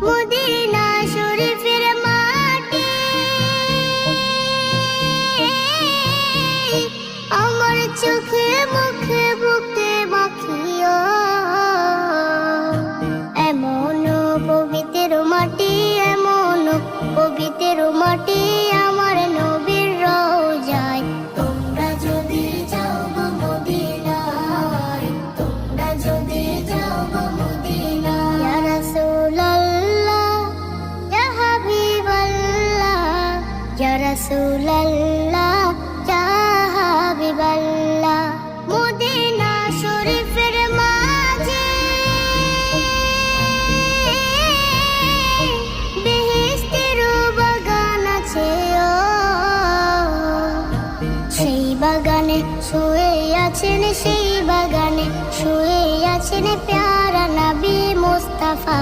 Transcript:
Medina শরীফের মাটি আমার চোখে মুখে বুকে মাখিও, এমন পবিত্র মাটি, এমন পবিত্র মাটি আমার নবীর রওজায়। তোমরা যদি যাও গো মদিনায়, তোমরা যদি যাও গো মদিনায়, ইয়া রাসূলুল্লাহ ইয়া হাবিবাল্লাহ, ইয়া রাসূলুল্লাহ ইয়া হাবিবাল্লাহ। মদিনা শরীফের মাঝে বেহেশতের বাগান আছে, সেই বাগানে শুয়ে আছেন, সেই বাগানে শুয়ে আছেন প্যারা নবী মুস্তাফা।